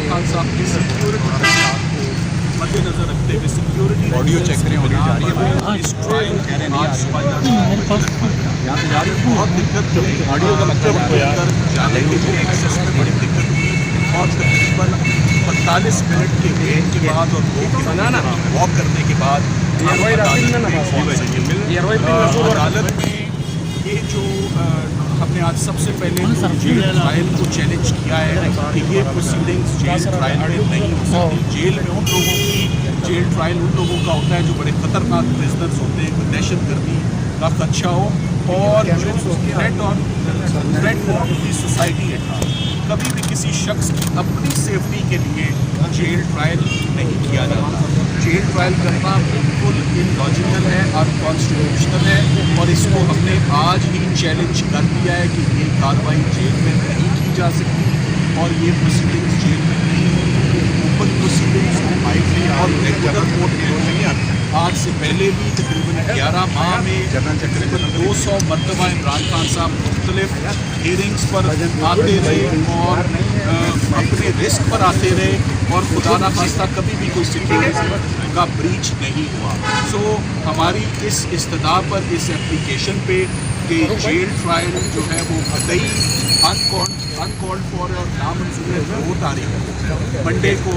खान साहब की सिक्योरिटी तस्वीर को मद्दे नजर रखते हुए सिक्योरिटी ऑडियो चेक करें, ऑडियो जा रही है इस ट्रायल आज सुबह यहाँ से जा रही है बहुत दिक्कत हुई। ऑडियो का मतलब जाने के लिए एक्सेस में बड़ी दिक्कत हुई और तकरीबन 45 मिनट के वेट के बाद और 2 किलोमीटर वॉक करने के बाद अदालत में ये जो हमने आज सबसे पहले जेल ट्रायल को चैलेंज किया है कि ये प्रोसीडिंग्स जेल ट्रायल में नहीं हो सकती। जेल में उन लोगों की जेल ट्रायल उन लोगों का होता है जो बड़े खतरनाक प्रिजनर्स होते हैं, कोई दहशतगर्दी का खदशा हो और जो थ्रेट ऑन दी सोसाइटी है। कभी भी किसी शख्स की अपनी सेफ्टी के लिए जेल ट्रायल नहीं किया जाता। जेल ट्रायल करना बिल्कुल इलॉजिकल है, अनकॉन्स्टिट्यूशनल है और इसको हमने आज ही चैलेंज कर दिया है कि ये कार्रवाई जेल में नहीं की जा सकती और ये प्रोसीडिंग्स जेल में नहीं होती। ओपन प्रोसीडिंग्स को माइकली और रेगुलर कोर्ट में नहीं आती। आज से पहले भी तकरीबन 11 माह में तकरीबन 200 मरतबा इमरान खान साहब मुख्तलिफ हियरिंग्स पर आते रहे और अपने रिस्क पर आते रहे और खुदा ना खास्ता कभी भी कोई सिक्योरिटी का ब्रीच नहीं हुआ। सो हमारी इस इस्तदा पर इस एप्लीकेशन पे कि जेल ट्रायल जो है वो कतई अनकॉल्ड फॉर और नामंजूर है 2 तारीख मंडे को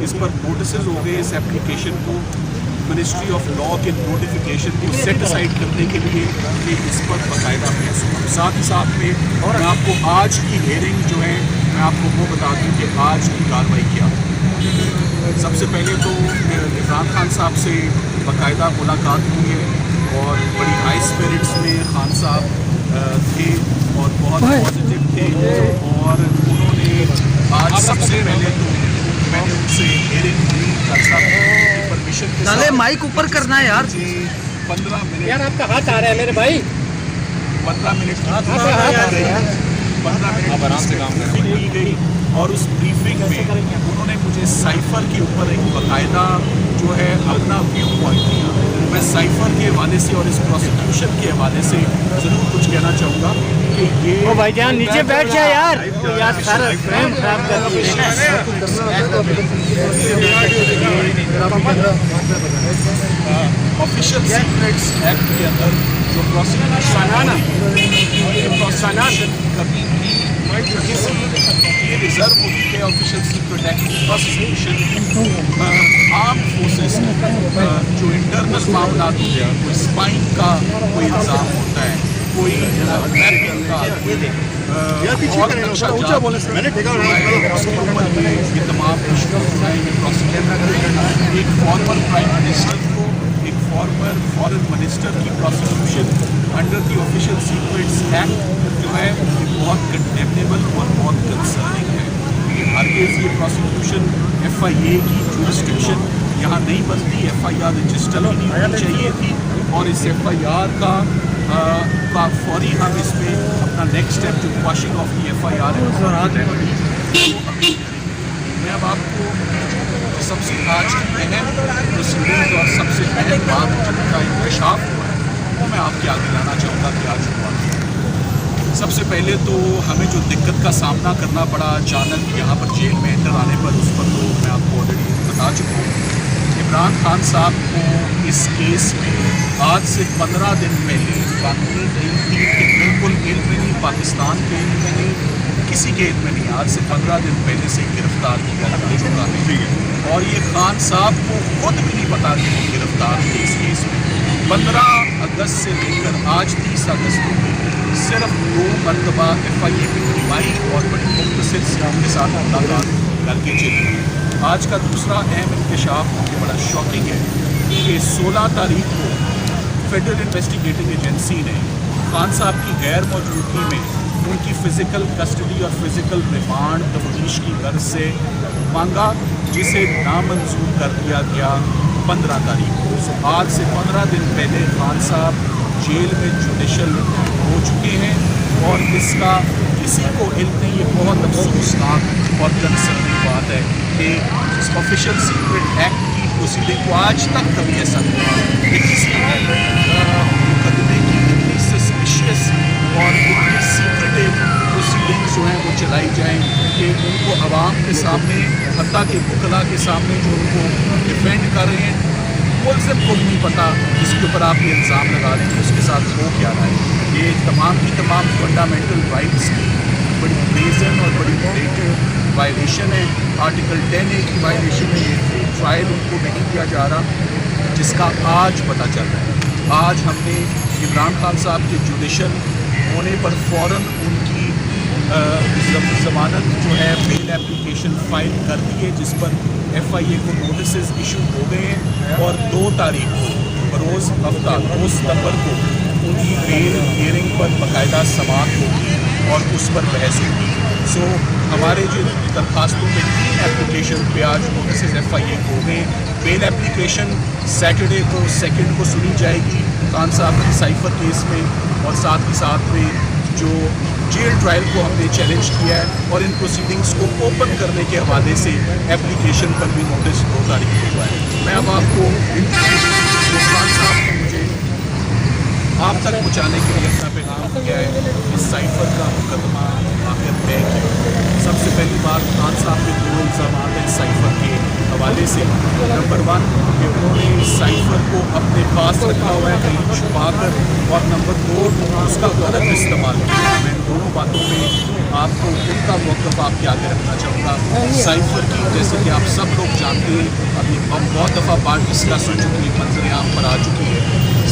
इस पर नोटिस हो गए। इस एप्लीकेशन को मिनिस्ट्री ऑफ लॉ के नोटिफिकेशन को सेट असाइड करने के लिए कि इस पर बाकायदा बहस हो। साथ ही साथ में मैं आपको आज की हेयरिंग जो है मैं आपको वो बता दूं कि आज की कार्रवाई क्या। सबसे पहले तो इमरान खान साहब से बाकायदा मुलाकात हुई है और बड़ी हाई स्पिरिट्स में खान साहब थे और बहुत पॉजिटिव थे और उन्होंने आज सबसे पहले तो मैंने उनसे हेयरिंग ली परमिशन के साथ। माइक ऊपर करना है यार। 15 मिनट यार आपका हाथ आ रहा है मेरे भाई। 15 मिनट 15 मिनट आराम से काम करें। की गई और उस ब्रीफिंग में उन्होंने मुझे साइफर के ऊपर एक बाकायदा जो है अपना व्यू पॉइंट दिया। मैं साइफर के हवाले से और इस प्रोसिक्यूशन के हवाले से ज़रूर कुछ कहना चाहूँगा कि ये ओ भाईजान नीचे बैठ जा यार सारा फ्रेम खराब कर दिए। ऑफिशियल सीक्रेट्स एक्ट के अंदर जो प्रोसिक्यूशन कभी भी किसी ये रिजर्व होती है ऑफिशियल सीक्रेट एक्ट की प्रोसिक्यूशन आर्म फोर्सेस जो इंटरनल मामला होते हैं, कोई स्पाइन का कोई इल्ज़ाम होता है, कोई मैपिंग का ये तमाम इश्यूज उठाएंगे प्रोसिक्यूटर। एक फॉर्मर प्राइम मिनिस्टर को एक फॉर्मर फॉरेन मिनिस्टर की prosecution under the official secrets act जो है बहुत कंडेमनेबल और बहुत कंसर्निंग है। हरगिज़ ये प्रोसिक्यूशन FIA की जुरिस्डिक्शन यहाँ नहीं बनती। FIR रजिस्टर ही नहीं होनी चाहिए थी और इस FIR का फौरी हम इसमें अपना नेक्स्ट स्टेप जो क्वाशिंग ऑफ दी FIR है मैं अब आपको सबसे आज की अहम प्रोसीडिंग और सबसे अहम बात जिनका इंकशाफ हुआ है वो मैं आपके आगे लाना चाहूँगा कि आज हुआ। सबसे पहले तो हमें जो दिक्कत का सामना करना पड़ा अचानक यहाँ पर जेल में एंटर आने पर, उस पर तो मैं आपको ऑलरेडी बता चुका हूँ। इमरान खान साहब को इस केस में आज से 15 दिन पहले कानूनी टीम के बिल्कुल इल्म में नहीं, पाकिस्तान के इल्म में नहीं, किसी के इल्म में नहीं, आज से 15 दिन पहले से गिरफ्तार किया जा चुका है और ये खान साहब को खुद भी नहीं पता कि वो गिरफ्तार थे इस केस में। 15 अगस्त से लेकर आज 30 अगस्त को सिर्फ 2 मरतबा FIA की नुमाई और बड़ी मुख्तसर के साथ मुलाकात करके चली। आज का दूसरा अहम इंकशाफ मुझे बड़ा शॉकिंग है कि 16 तारीख को फेडरल इन्वेस्टिगेटिंग एजेंसी ने खान साहब की गैर मौजूदगी में उनकी फ़िज़िकल कस्टडी और फिज़िकल रिमांड तफ्तीश की गर्ज से मांगा, जिसे नामंजूर कर दिया गया 15 तारीख को। आज से 15 दिन पहले खान साहब जेल में जुडिशल हो चुके हैं और इसका किसी को इल्म नहीं। ये बहुत अफसोसनाक और कंसर्निंग बात है कि इस ऑफिशियल सीक्रेट एक्ट की प्रोसीडिंग को आज तक कभी ऐसा नहीं हुआ कि किसी मुकदमे की इतनी सस्पिशियस और इतनी सीक्रेटिव प्रोसीडिंग्स जो हैं वो चलाई जाएँ कि उनको आवाम को के सामने, हत्ता के वकला के सामने जो उनको डिफेंड कर रहे हैं, मुल्ज़िम को भी नहीं पता जिसके ऊपर आप ये इल्ज़ाम लगा रहे हैं उसके साथ हो क्या रहा है। ये तमाम की तमाम फंडामेंटल राइट्स की बड़ी ब्रेज़न और बड़ी ब्लेटेंट वायलेशन है। आर्टिकल 10A की वायलेशन है। ये ट्रायल उनको नहीं किया जा रहा, जिसका आज पता चल रहा है। आज हमने इमरान खान साहब के जुडिशल होने पर फ़ौरन उनकी ज़मानत जो है बेल एप्लीकेशन फ़ाइल कर दी है, जिस पर FIA को नोटिस इशू हो गए हैं और 2 तारीख को बरोज़ हफ्ता 2 सितंबर को उनकी बेल हियरिंग पर बाकायदा समाअत होगी और उस पर बहस होगी। सो हमारे जो दरखास्तों में 3 एप्लीकेशन पे आज नोटिस FIA को हो गए। बेल एप्लीकेशन सैटरडे को 2 को सुनी जाएगी खान साहब की साइफर केस में, और साथ ही साथ में जो जेल ट्रायल को हमने चैलेंज किया है और इन प्रोसीडिंग्स को ओपन करने के हवाले से एप्लीकेशन पर भी नोटिस 2 तारीख को हुआ है। मैं अब आपको खान साहब को मुझे आप तक पहुँचाने के लिए अपना पैगाम किया है। इस साइफर का मुकदमा आखिर तय किया। सबसे पहली बात, खान साहब के 2 इल्ज़ाम हैं साइफर के हवाले से। नंबर 1 कि उन्होंने साइफर को अपने पास रखा हुआ है कहीं छुपा कर, और नंबर 2 उसका गलत इस्तेमाल किया। मैं इन दोनों बातों में आपको उनका मौक़िफ़ आपके आगे रखना चाहूँगा। साइफर की, जैसे कि आप सब लोग जानते हैं, अभी हम बहुत दफ़ा बात डिस्कस हो चुकी है, मंजर आम पर आ चुकी है।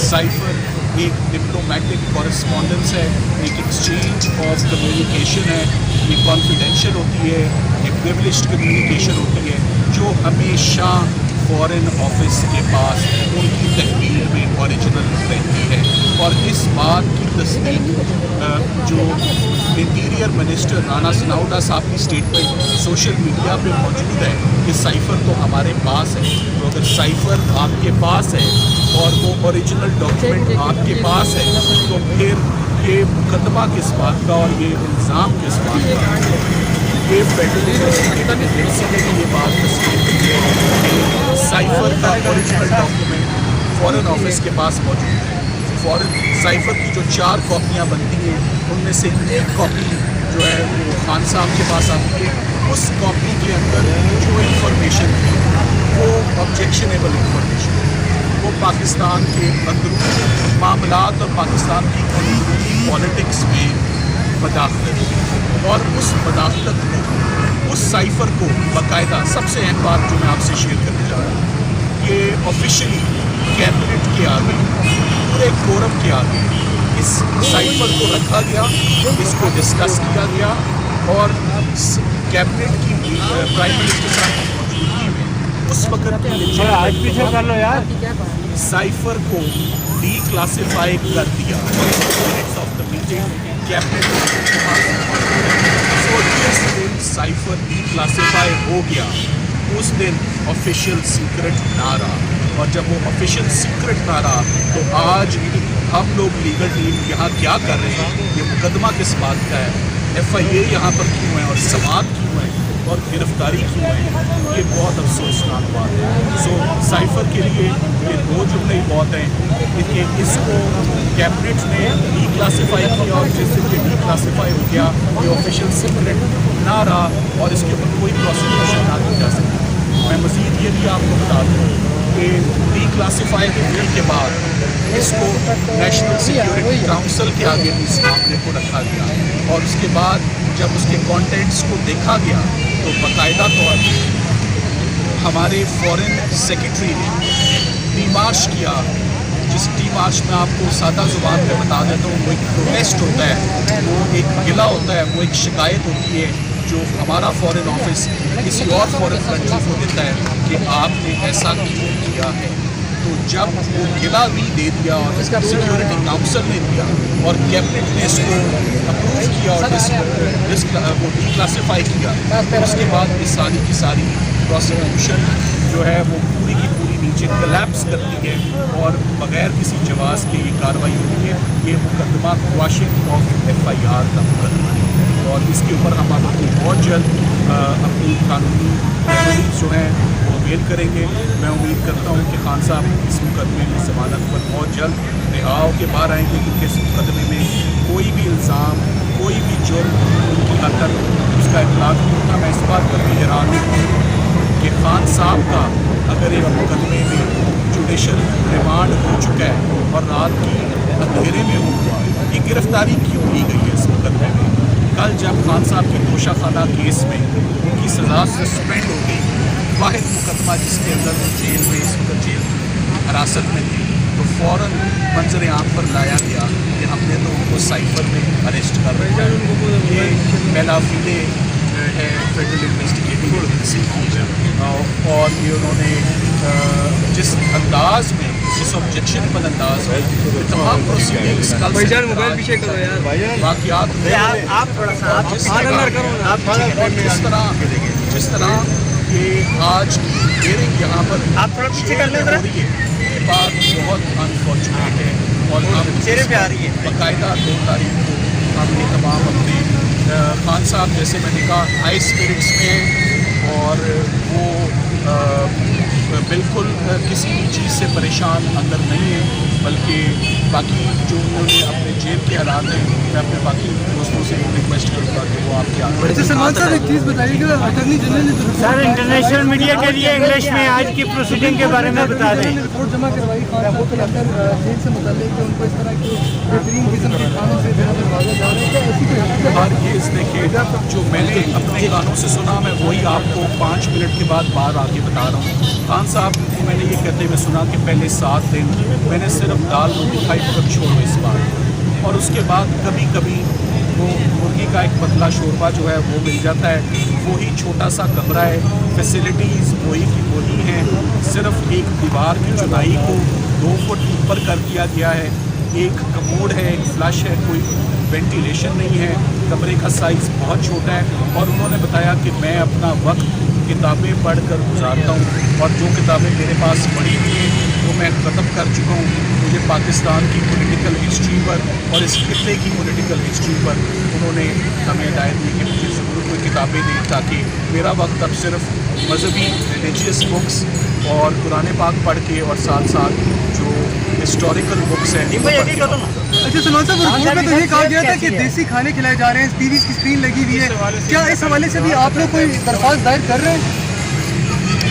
साइफर एक डिप्लोमेटिक कॉरेस्पॉन्डेंस है, एक एक्सचेंज ऑफ कम्युनिकेशन है, ये कॉन्फिडेंशियल होती है, ये प्रिविलेज्ड कम्युनिकेशन होती है, जो हमेशा फॉरेन ऑफिस के पास उनकी तहवील में ओरिजिनल रहती है। और इस बात की तस्दीक जो इंटीरियर मिनिस्टर राना सनाउल्लाह साहब की स्टेटमेंट सोशल मीडिया पे मौजूद है कि साइफर तो हमारे पास है, तो अगर साइफर आपके पास है और वो ओरिजिनल डॉक्यूमेंट आपके पास है, तो फिर ये मुकदमा किस बात का और ये इल्ज़ाम किस बात का? ये फेडरल इन्वेस्टिगेटिव एजेंसी ने ये बात तस्लीम की है कि साइफर का ओरिजिनल डॉक्यूमेंट फॉरेन ऑफिस के पास मौजूद है। फॉरेन साइफर की जो 4 कॉपियाँ बनती हैं, उनमें से 1 कॉपी जो है वो खान साहब के पास आती है। उस कॉपी के अंदर जो इंफॉर्मेशन थी वो ऑब्जेक्शनेबल इंफॉर्मेशन है। वो पाकिस्तान के अंदरूनी मामलात और पाकिस्तान की अंदरूनी पॉलिटिक्स में मदाखलत है, और उस मदाखलत को, उस साइफर को बाकायदा, सबसे अहम बात जो मैं आपसे शेयर करने जा रहा हूँ, ये ऑफिशियली कैबिनेट के आगे, पूरे कोरम के आगे इस साइफर को रखा गया, इसको डिस्कस किया गया, और कैबिनेट की प्राइम मिनिस्टर साहब की मौजूदगी में उस वक्त साइफर को डीक्लासिफाई कर दिया। जिस दिन साइफर डीक्लासिफाई हो गया उस दिन ऑफिशियल सीक्रेट ना रहा, और जब वो ऑफिशियल सीक्रेट ना रहा तो आज हम लोग लीगल टीम यहाँ क्या कर रहे हैं, ये मुकदमा किस बात का है, FIA यहाँ पर क्यों है और समाअत क्यों है और गिरफ्तारी क्यों है, ये बहुत अफसोसनाक बात है। सो साइफर के लिए ये 2 जुमले ही बहुत हैं कि इसको कैबिनेट ने डीक्लासिफाई किया, और जिस दिन ये डीक्लासिफाई हो गया ये ऑफिशियल सीक्रेट ना रहा और इसके ऊपर कोई प्रोसिक्यूशन ना की जा सकी। मैं मज़ीद ये भी आपको बता दूँ कि डीक्लासिफाई होने के बाद इसको नेशनल सिक्योरिटी काउंसिल के आगे भी इस मामले को रखा गया, और उसके बाद जब उसके कंटेंट्स को देखा गया तो बाकायदा तौर पर हमारे फॉरेन सेक्रेटरी ने डी-मार्च किया, जिस डी-मार्च में आपको सादा ज़ुबान में बता देता हूँ, वो एक प्रोटेस्ट होता है, वो एक गिला होता है, वो एक शिकायत होती है जो हमारा फॉरेन ऑफिस किसी और फॉरेन कंट्री को देता है कि आपने ऐसा क्यों किया है। तो जब वो गिला भी दे दिया और सिक्योरिटी काउंसिल ने दिया और कैबिनेट ने इसको अप्रूव किया और वो डीक्लासिफाई किया, तो उसके बाद ये सारी की सारी प्रोसिक्यूशन जो है वो पूरी की पूरी नीचे कलैप्स करती है और बग़ैर किसी जवाज़ के ये कार्रवाई होती है। ये मुकदमा क्वाशिंग ऑफ FIR का मुकदमा है, और इसके ऊपर हम आपको बहुत जल्द अपनी कानूनी रेमेडीज जो हैं वो अवेल करेंगे। मैं उम्मीद करता हूँ कि खान साहब इस मुकदमे में ज़मानत पर बहुत जल्द रिहा होकर बाहर आएंगे, क्योंकि इस मुकदमे में कोई भी इल्ज़ाम, कोई भी जुर्म उनकी हद तक का इतलाक नहीं था। मैं इस बात पर भी हैरान हूँ कि खान साहब का अगर एक मुकदमे में जुडिशल रिमांड हो चुका है और रात की अंधेरे में वो हुआ, ये गिरफ्तारी क्यों ली गई है इस मुकदमे में? कल जब खान साहब के तोशा खाना केस में उनकी सज़ा सस्पेंड हो गई, वाहिद मुकदमा जिसके अंदर वो जेल में इस वक्त जेल हिरासत में थी, तो फ़ौरन मंजर आम पर लाया गया कि हमने तो उनको साइफर में अरेस्ट कर रखा है। ये पहला फिले है फेडरल इन्वेस्टिगेटिव एजेंसी की, और ये उन्होंने जिस अंदाज में, जिस ऑब्जेक्शन पर अंदाज में तमाम प्रोसीडिंग्स कल वाक़यात आप थोड़ा सा आप जिस तरह ये आज की हियरिंग यहाँ पर आप थोड़ा पीछे कर लें जरा। ये बात बहुत अनफॉर्चुनेट है और हम चेहरे पे आ रही है। बाकायदा 2 तारीख को हमने तमाम अपने खान साहब जैसे मैंने कहा हाई स्पिरिट्स में हैं और वो बिल्कुल किसी भी चीज़ से परेशान अंदर नहीं है, बल्कि बाकी जो उन्होंने अपने जेब के हालात हैं, मैं अपने बाकी दोस्तों से रिक्वेस्ट करूँगा कि वो आपके आगे। सलमान साहब एक चीज़ बताइएगा, अटॉर्नी जनरल ने सर इंटरनेशनल मीडिया के लिए इंग्लिश में आज की प्रोसीडिंग के बारे में बता दें। रिपोर्ट जमा करवाई खान साहब के अंदर जेल से मुताल्लिक कि उनको इस तरह के बेहतरीन किस्म के खानों से नवाजा जा रहा है, क्या ऐसी कोई और ये देखिए जो मैंने अपने कानों से सुना, मैं वही आपको 5 मिनट के बाद बाहर आके बता रहा हूँ। खान साहब को मैंने ये कहते हुए सुना कि पहले 7 दिन मैंने सिर्फ दाल रोटी खाई, पकड़ छोड़ो इस बार, और उसके बाद कभी कभी वो मुर्गी का एक पतला शोरबा जो है वो मिल जाता है। वही छोटा सा कमरा है, फैसिलिटीज़ वही की वही हैं, सिर्फ एक दीवार की चुनाई को 2 फुट ऊपर कर दिया गया है, एक कमोड है, एक फ्लश है, कोई वेंटिलेशन नहीं है, कमरे का साइज़ बहुत छोटा है। और उन्होंने बताया कि मैं अपना वक्त किताबें पढ़कर गुजारता हूँ और जो किताबें मेरे पास पढ़ी हुई हैं वो मैं ख़त्म कर चुका हूँ। मुझे पाकिस्तान की पॉलिटिकल हिस्ट्री पर और इस खित्ते की पॉलिटिकल हिस्ट्री पर उन्होंने हमें हिदायत दी कि मुझे ज़रूर कोई किताबें दें ताकि मेरा वक्त अब सिर्फ मजहबी रिलीजियस बुक्स और कुरान पाक पढ़ के और साथ साथ जो हिस्टोरिकल बुक्स हैं। अच्छा सलमान साहब, रिपोर्ट में तो ये कहा गया था कि देसी खाने खिलाए जा रहे हैं, टीवी की स्क्रीन लगी हुई है, क्या इस हवाले से भी आप लोग कोई दरख्वास्त दायर कर रहे हैं?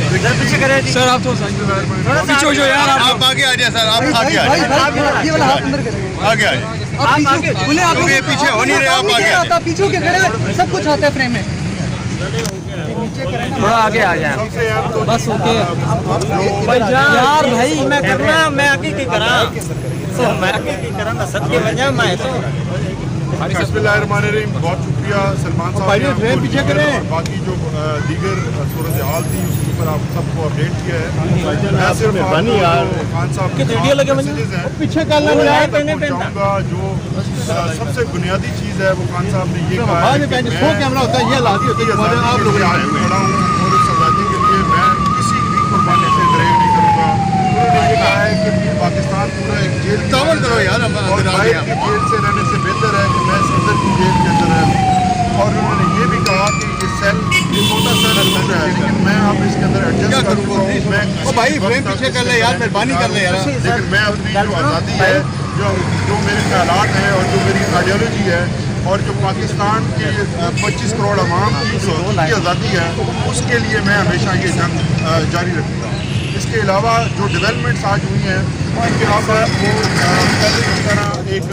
पीछे करें सर आप तो पीछे हो जाओ यार, आप आगे आ जाए सर, आप आगे आ जाए, ये वाला हाथ अंदर करेंगे, आगे आ जाए। आप पीछे बोले, आप ये पीछे हो नहीं रहे, आप आगे आ जाए। पीछे के खड़े सब कुछ आता है फ्रेम में, थोड़ा आगे आ जाए बस। ओके यार भाई मैं करना, मैं आगे की करा तो मैं आगे की करा ना सबके वजह मैं तो बिस्मिल्लाहिर्रहमानिर्रहीम। बहुत शुक्रिया सलमान साहब ने पीछे करें और बाकी जो दीगर सूरत हाल थी उसके ऊपर आप सबको अपडेट किया है। मैं सिर्फ खान साहब के वीडियो लगे पीछे चाहूँगा जो सबसे बुनियादी चीज़ है वो खान साहब ने ये कहा है कि कैमरा होता है, ये आज़ादी होती है, आप लोग आज भी खड़ा हूँ और उस आज़ादी के लिए मैं किसी भी कुर्बानी से ड्राइव नहीं करूँगा। उन्होंने ये कहा है कि पाकिस्तान पूरा एक जेल करो यार, और बाहर की जेल से रहने से बेहतर है कि मैं अंदर की जेल के अंदर रहूँ। और उन्होंने ये भी कहा कि ये सेल ये छोटा सेल अंदर है, लेकिन मैं अब इसके अंदर एडजस्ट कर चुका हूँ। मैं भाई फ्रेम पीछे कर ले यार, मेहरबानी कर ले यार। लेकिन मैं अपनी जो आज़ादी है, जो मेरे ख्यालात हैं और जो मेरी आइडियोलॉजी है और जो पाकिस्तान के 25 करोड़ आवाम की जो आज़ादी है, उसके लिए मैं हमेशा ये जंग जारी रखूँगा। इसके अलावा जो डेवलपमेंट्स आज हुई हैं कि अब वो पहले की तरह एक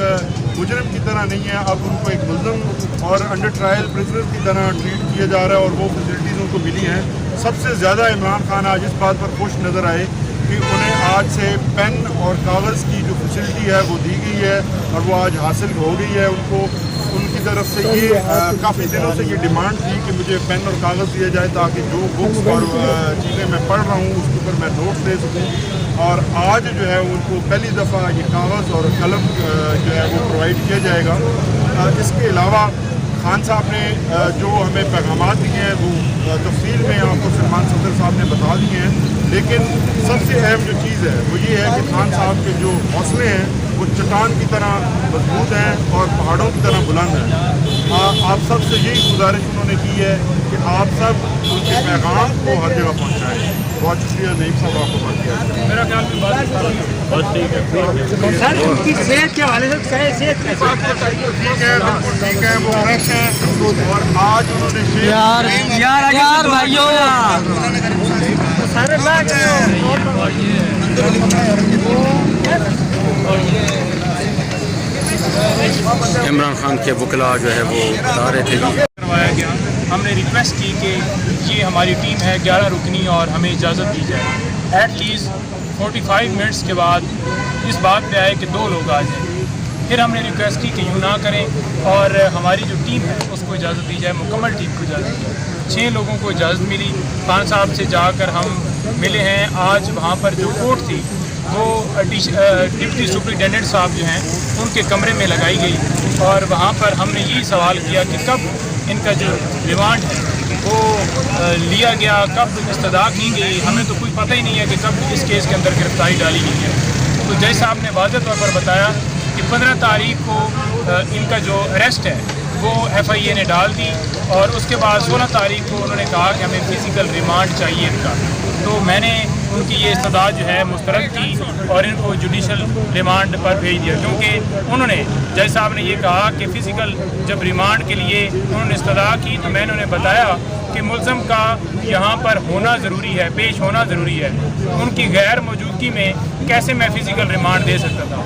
मुजरिम की तरह नहीं है, अब उनको एक मुल्ज़िम और अंडर ट्रायल प्रिजनर की तरह ट्रीट किया जा रहा है और वो फैसिलिटीज़ उनको मिली हैं। सबसे ज़्यादा इमरान खान आज इस बात पर खुश नज़र आए कि उन्हें आज से पेन और कागज़ की जो फैसिलिटी है वो दी गई है और वो आज हासिल हो गई है उनको। उनकी तरफ से ये काफ़ी दिनों से ये डिमांड थी कि मुझे पेन और कागज़ दिया जाए ताकि जो बुक्स और चीज़ें मैं पढ़ रहा हूँ उसके ऊपर मैं नोट्स ले सकूँ। और आज जो है उनको पहली दफ़ा ये कागज़ और कलम जो है वो प्रोवाइड किया जाएगा। इसके अलावा खान साहब ने जो हमें पैगामात दिए हैं वो तफसील में आपको सलमान सदर साहब ने बता दिए हैं, लेकिन सबसे अहम जो चीज़ है वो ये है कि खान साहब के जो हौसले हैं वो वो चट्टान की तरह मजबूत हैं और पहाड़ों की तरह बुलंद हैं। आप सब से यही गुजारिश उन्होंने की है कि आप सब उनके पैगाम को हर जगह पहुँचाएँ। बहुत शुक्रिया नईम साहब, आपको बात किया। मेरा ख्याल में बस ठीक है सर, उनकी सेहत के हवाले से सेहत कैसे? ठीक है, बिल्कुल ठीक है, वो फ्रेश हैं और आज उन्होंने यार भाइयों सारे इमरान खान के वकला जो है वो बता रहे थे करवाया गया। हमने रिक्वेस्ट की कि ये हमारी टीम है 11 रुकनी और हमें इजाज़त दी जाए। एटलीस्ट 45 मिनट्स के बाद इस बात पे आए कि 2 लोग आ जाएं। फिर हमने रिक्वेस्ट की कि यूँ ना करें और हमारी जो टीम है उसको इजाज़त दी जाए, मुकम्मल टीम को इजाज़त दी जाए। 6 लोगों को इजाज़त मिली। खान साहब से जाकर हम मिले हैं। आज वहाँ पर जो कोर्ट थी वो डिप्टी सुपरिटेंडेंट साहब जो हैं उनके कमरे में लगाई गई और वहाँ पर हमने यही सवाल किया कि कब इनका जो रिमांड है वो लिया गया, कब इस्तदा की गई। हमें तो कोई पता ही नहीं है कि कब इस केस के अंदर गिरफ्तारी डाली गई है। तो जज साहब ने वाज़ेह तौर पर बताया कि 15 तारीख को इनका जो अरेस्ट है वो FIA ने डाल दी और उसके बाद 16 तारीख को उन्होंने कहा कि हमें फ़िज़िकल रिमांड चाहिए इनका। तो मैंने उनकी ये इस्तदा जो है मुस्तरद की और इनको जुडिशल रिमांड पर भेज दिया, क्योंकि उन्होंने जज साहब ने ये कहा कि फ़िज़िकल जब रिमांड के लिए उन्होंने इस्तदा की तो मैंने उन्हें बताया कि मुल्ज़म का यहाँ पर होना ज़रूरी है, पेश होना ज़रूरी है। उनकी गैर मौजूदगी में कैसे मैं फ़िज़िकल रिमांड दे सकता था,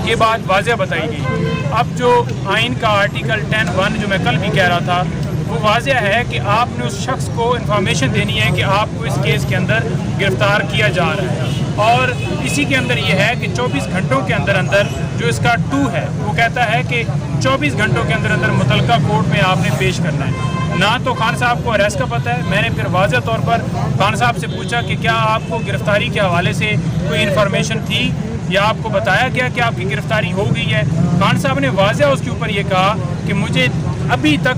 ये बात वाज़ेह बताई गई। अब जो आइन का आर्टिकल 10(1) जो मैं कल भी कह रहा था वो वाज़ेह है कि आपने उस शख्स को इन्फॉर्मेशन देनी है कि आपको इस केस के अंदर गिरफ़्तार किया जा रहा है और इसी के अंदर ये है कि 24 घंटों के अंदर अंदर जो इसका 2 है वो कहता है कि 24 घंटों के अंदर अंदर मुतलका कोर्ट में आपने पेश करना है। ना तो खान साहब को अरेस्ट का पता है। मैंने फिर वाज़ेह तौर पर खान साहब से पूछा कि क्या आपको गिरफ़्तारी के हवाले से कोई इन्फॉर्मेशन थी या आपको बताया गया कि आपकी गिरफ़्तारी हो गई है। खान साहब ने वाज़ेह उसके ऊपर ये कहा कि मुझे अभी तक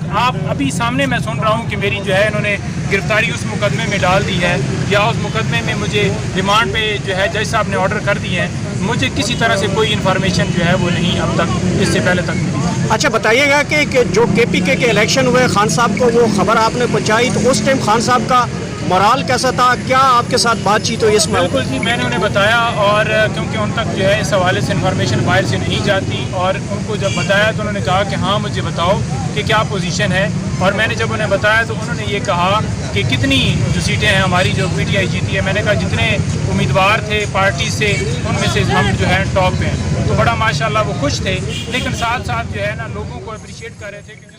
अभी सामने मैं सुन रहा हूँ कि मेरी जो है इन्होंने गिरफ़्तारी उस मुकदमे में डाल दी है या उस मुकदमे में मुझे रिमांड पे जो है जज साहब ने ऑर्डर कर दिए हैं। मुझे किसी तरह से कोई इन्फॉर्मेशन जो है वो नहीं अब तक इससे पहले तक मिली। अच्छा बताइएगा कि जो KPK के इलेक्शन हुए खान साहब को वो खबर आपने पहुँचाई तो उस टाइम खान साहब का मोराल कैसा था, क्या आपके साथ बातचीत हुई इसमें? बिल्कुल जी, मैंने उन्हें बताया और क्योंकि उन तक जो है इस हवाले से इन्फॉर्मेशन बाहर से नहीं जाती और उनको जब बताया तो उन्होंने कहा कि हाँ मुझे बताओ कि क्या पोजीशन है। और मैंने जब उन्हें बताया तो उन्होंने ये कहा कि कितनी जो सीटें हैं हमारी जो PTI जीती है। मैंने कहा जितने उम्मीदवार थे पार्टी से उनमें से हम जो है टॉप पे हैं। तो बड़ा माशाल्लाह वो खुश थे, लेकिन साथ साथ जो है ना लोगों को अप्रिशिएट कर रहे थे कि